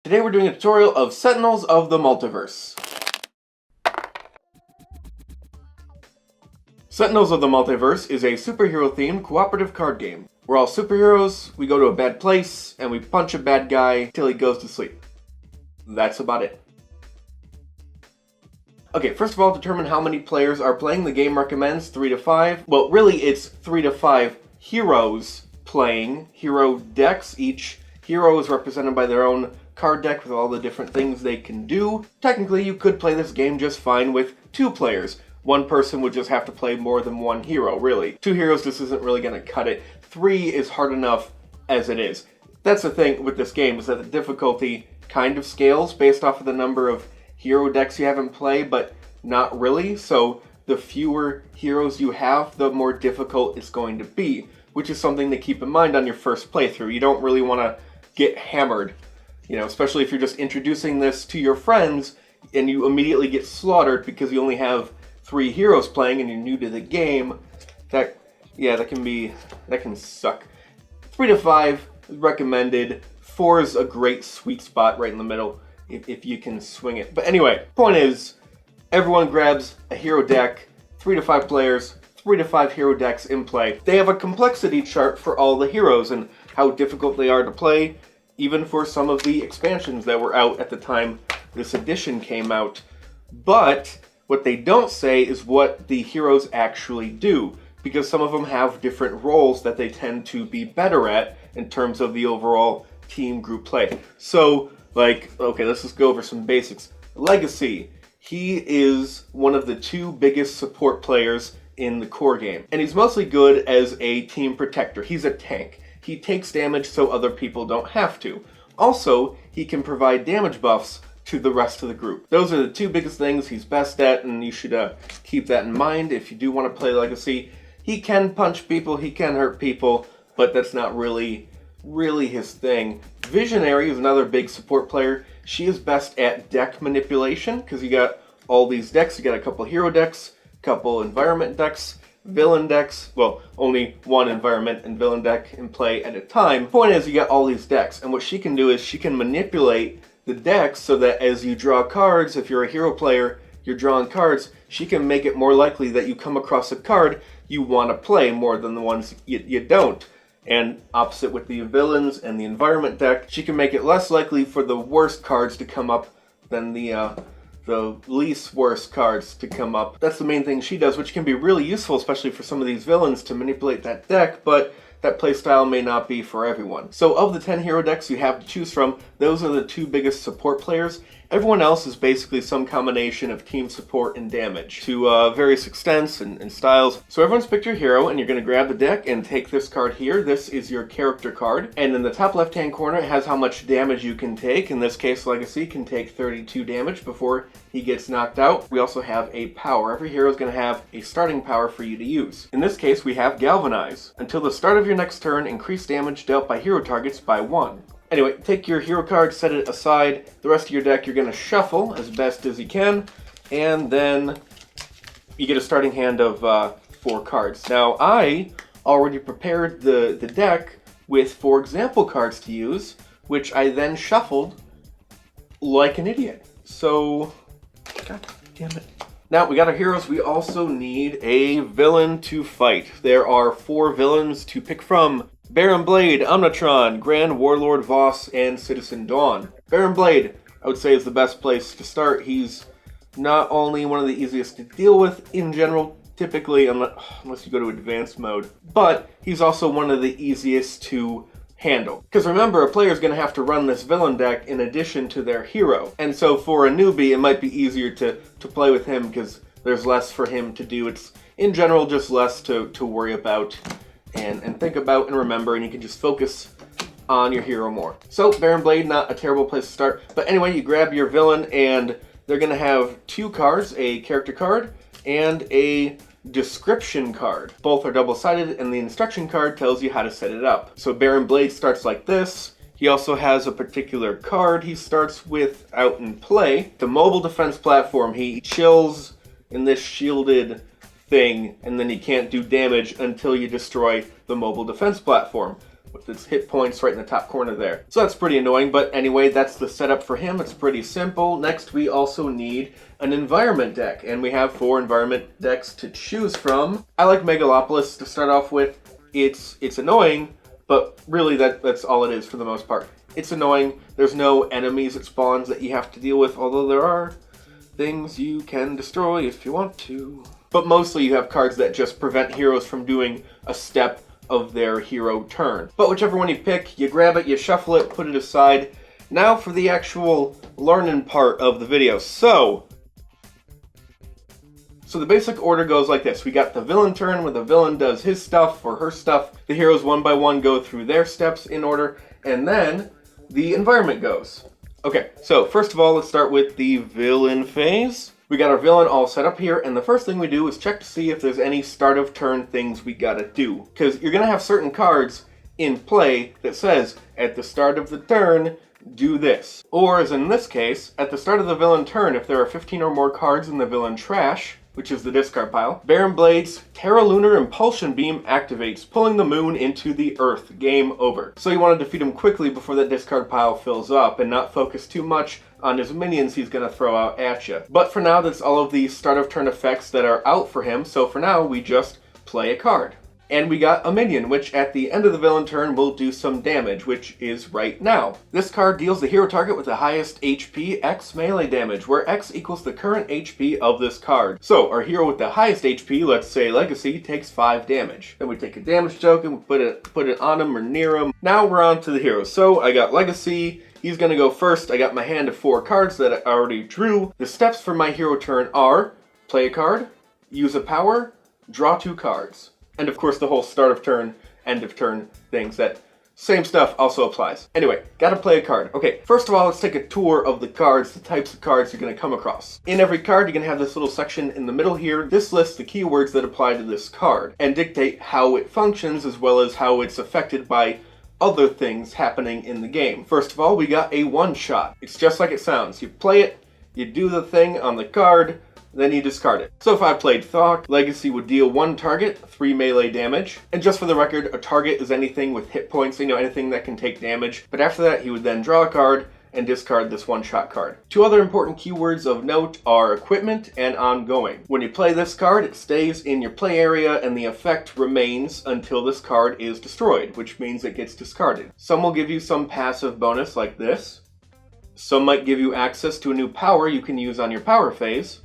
Today we're doing a tutorial of Sentinels of the Multiverse. Sentinels of the Multiverse is a superhero-themed cooperative card game. We're all superheroes, we go to a bad place, and we punch a bad guy till he goes to sleep. That's about it. Okay, first of all, determine how many players are playing. The game recommends 3 to 5. Well, really it's 3 to 5 heroes playing. Hero decks. Each hero is represented by their own card deck with all the different things they can do. Technically, you could play this game just fine with 2 players. One person would just have to play more than one hero, really. 2 heroes just isn't really going to cut it. 3 is hard enough as it is. That's the thing with this game, is that the difficulty kind of scales based off of the number of hero decks you have in play, but not really. So the fewer heroes you have, the more difficult it's going to be, which is something to keep in mind on your first playthrough. You don't really want to get hammered, especially if you're just introducing this to your friends and you immediately get slaughtered because you only have 3 heroes playing and you're new to the game. That can suck. 3 to 5 is recommended. 4 is a great sweet spot right in the middle if you can swing it. But anyway, point is, everyone grabs a hero deck, 3 to 5 players, 3 to 5 hero decks in play. They have a complexity chart for all the heroes and how difficult they are to play, even for some of the expansions that were out at the time this edition came out. But what they don't say is what the heroes actually do, because some of them have different roles that they tend to be better at in terms of the overall team group play. So, okay, let's just go over some basics. Legacy. He is one of the 2 biggest support players in the core game, and he's mostly good as a team protector. He's a tank. He takes damage so other people don't have to. Also, he can provide damage buffs to the rest of the group. Those are the 2 biggest things he's best at, and you should keep that in mind if you do want to play Legacy. He can punch people, he can hurt people, but that's not really his thing. Visionary is another big support player. She is best at deck manipulation, because you got all these decks. You got a couple hero decks, a couple environment decks, villain decks. Well, only one environment and villain deck in play at a time. Point is, you got all these decks, and what she can do is she can manipulate the decks so that as you draw cards, if you're a hero player, you're drawing cards, she can make it more likely that you come across a card you want to play more than the ones you don't. And opposite with the villains and the environment deck, she can make it less likely for the worst cards to come up than the least worst cards to come up. That's the main thing she does, which can be really useful, especially for some of these villains, to manipulate that deck, but that playstyle may not be for everyone. So of the 10 hero decks you have to choose from, those are the 2 biggest support players. Everyone else is basically some combination of team support and damage to various extents and styles. So everyone's picked your hero, and you're going to grab the deck and take this card here. This is your character card, and in the top left-hand corner it has how much damage you can take. In this case, Legacy can take 32 damage before he gets knocked out. We also have a power. Every hero is going to have a starting power for you to use. In this case, we have Galvanize. Until the start of your next turn, increase damage dealt by hero targets by 1. Anyway, take your hero card, set it aside. The rest of your deck you're going to shuffle as best as you can, and then you get a starting hand of 4 cards. Now, I already prepared the deck with 4 example cards to use, which I then shuffled like an idiot. So, god damn it. Now, we got our heroes. We also need a villain to fight. There are 4 villains to pick from: Baron Blade, Omnitron, Grand Warlord Voss, and Citizen Dawn. Baron Blade, I would say, is the best place to start. He's not only one of the easiest to deal with in general, typically, unless you go to advanced mode, but he's also one of the easiest to handle. Because remember, a player is going to have to run this villain deck in addition to their hero. And so for a newbie, it might be easier to play with him because there's less for him to do. It's, in general, just less to worry about and think about and remember, and you can just focus on your hero more. So, Baron Blade, not a terrible place to start. But anyway, you grab your villain, and they're going to have 2 cards, a character card and a description card. Both are double-sided, and the instruction card tells you how to set it up. So Baron Blade starts like this. He also has a particular card he starts with out in play. The mobile defense platform, he chills in this shielded thing, and then he can't do damage until you destroy the mobile defense platform. with its hit points right in the top corner there. So that's pretty annoying, but anyway, that's the setup for him. It's pretty simple. Next, we also need an environment deck, and we have 4 environment decks to choose from. I like Megalopolis to start off with. It's annoying, but really that's all it is for the most part. It's annoying. There's no enemies it spawns that you have to deal with, although there are things you can destroy if you want to. But mostly you have cards that just prevent heroes from doing a step of their hero turn. But whichever one you pick, you grab it, you shuffle it, put it aside. Now for the actual learning part of the video. So the basic order goes like this. We got the villain turn where the villain does his stuff or her stuff. The heroes one by one go through their steps in order, and then the environment goes. Okay, so first of all, let's start with the villain phase. We got our villain all set up here, and the first thing we do is check to see if there's any start of turn things we gotta do. Because you're gonna have certain cards in play that says, at the start of the turn, do this. Or, as in this case, at the start of the villain turn, if there are 15 or more cards in the villain trash, which is the discard pile, Barren Blade's Terra Lunar Impulsion Beam activates, pulling the moon into the earth. Game over. So you want to defeat him quickly before that discard pile fills up and not focus too much on his minions he's going to throw out at you. But for now, that's all of the start of turn effects that are out for him, so for now, we just play a card. And we got a minion, which at the end of the villain turn will do some damage, which is right now. This card deals the hero target with the highest HP X melee damage, where X equals the current HP of this card. So our hero with the highest HP, let's say Legacy, takes 5 damage. Then we take a damage token, we put it on him or near him. Now we're on to the hero. So I got Legacy. He's gonna go first. I got my hand of 4 cards that I already drew. The steps for my hero turn are play a card, use a power, draw 2 cards. And of course the whole start of turn, end of turn things, that same stuff also applies. Anyway, gotta play a card. Okay, first of all, let's take a tour of the cards, the types of cards you're gonna come across. In every card, you're gonna have this little section in the middle here. This lists the keywords that apply to this card and dictate how it functions as well as how it's affected by other things happening in the game. First of all, we got a one-shot. It's just like it sounds. You play it, you do the thing on the card, then you discard it. So if I played Thok, Legacy would deal 1 target, 3 melee damage. And just for the record, a target is anything with hit points, anything that can take damage. But after that, he would then draw a card and discard this one-shot card. 2 other important keywords of note are equipment and ongoing. When you play this card, it stays in your play area and the effect remains until this card is destroyed, which means it gets discarded. Some will give you some passive bonus like this. Some might give you access to a new power you can use on your power phase.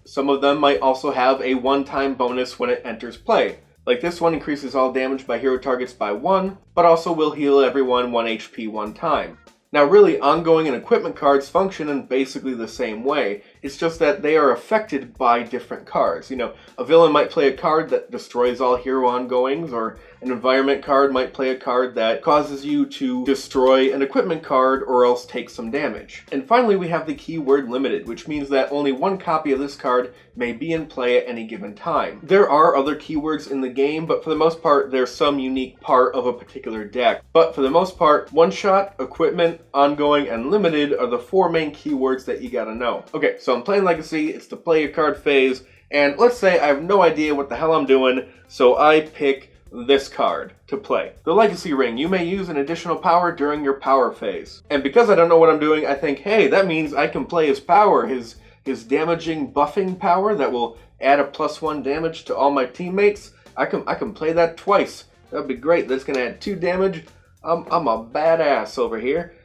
Some of them might also have a one-time bonus when it enters play. Like this one increases all damage by hero targets by 1, but also will heal everyone 1 HP 1 time. Now really, ongoing and equipment cards function in basically the same way. It's just that they are affected by different cards. A villain might play a card that destroys all hero ongoings, or an environment card might play a card that causes you to destroy an equipment card or else take some damage. And finally, we have the keyword limited, which means that only 1 copy of this card may be in play at any given time. There are other keywords in the game, but for the most part, they're some unique part of a particular deck. But for the most part, one-shot, equipment, ongoing, and limited are the 4 main keywords that you gotta know. Okay, so I'm playing Legacy, it's the play a card phase, and let's say I have no idea what the hell I'm doing, so I pick this card to play. The Legacy Ring. You may use an additional power during your power phase. And because I don't know what I'm doing, I think, hey, that means I can play his power, his damaging buffing power that will add a +1 damage to all my teammates. I can play that twice. That'd be great. That's gonna add 2 damage. I'm a badass over here.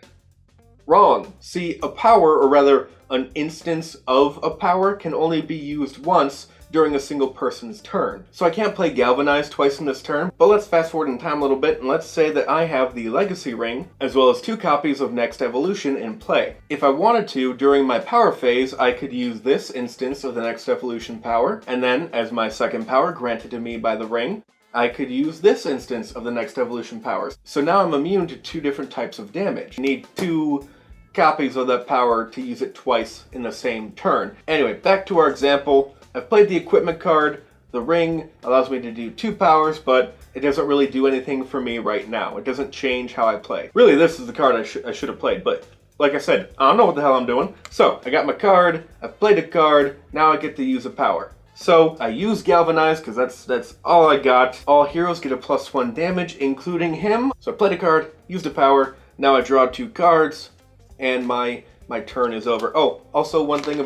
Wrong. See, a power, or rather an instance of a power, can only be used once during a single person's turn. So I can't play Galvanize twice in this turn, but let's fast forward in time a little bit and let's say that I have the Legacy Ring as well as 2 copies of Next Evolution in play. If I wanted to, during my power phase, I could use this instance of the Next Evolution power, and then as my second power granted to me by the ring, I could use this instance of the Next Evolution powers. So now I'm immune to 2 different types of damage. I need 2 copies of that power to use it twice in the same turn. Anyway, back to our example. I've played the equipment card. The ring allows me to do 2 powers, but it doesn't really do anything for me right now. It doesn't change how I play. Really, this is the card I should have played, but like I said, I don't know what the hell I'm doing. So, I got my card, I played a card, now I get to use a power. So I use Galvanize because that's all I got. All heroes get a +1 damage, including him. So I played a card, used a power, now I draw 2 cards, and my turn is over. Oh, also one thing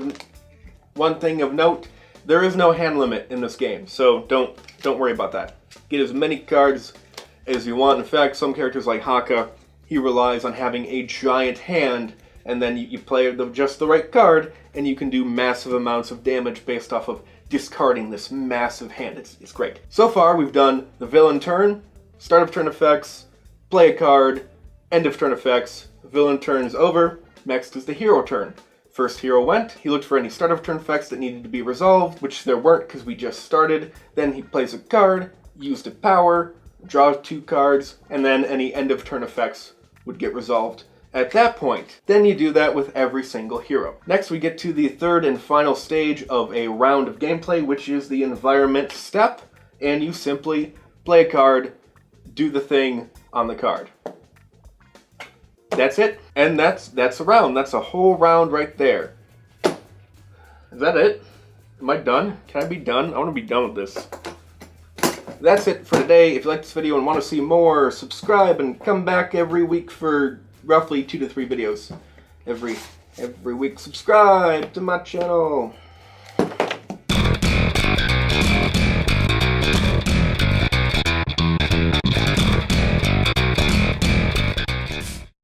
of note, there is no hand limit in this game, so don't worry about that. Get as many cards as you want. In fact, some characters like Haka, he relies on having a giant hand, and then you play just the right card, and you can do massive amounts of damage based off of discarding this massive hand. It's great. So far, we've done the villain turn, start of turn effects, play a card, end of turn effects, villain turn is over, next is the hero turn. First hero went, he looked for any start of turn effects that needed to be resolved, which there weren't because we just started. Then he plays a card, used a power, draws 2 cards, and then any end of turn effects would get resolved at that point. Then you do that with every single hero. Next we get to the third and final stage of a round of gameplay, which is the environment step, and you simply play a card, do the thing on the card. That's it, and that's a round. That's a whole round right there. Is that it? Am I done? Can I be done? I want to be done with this. That's it for today. If you like this video and want to see more, subscribe and come back every week for roughly 2 to 3 videos every week. Subscribe to my channel.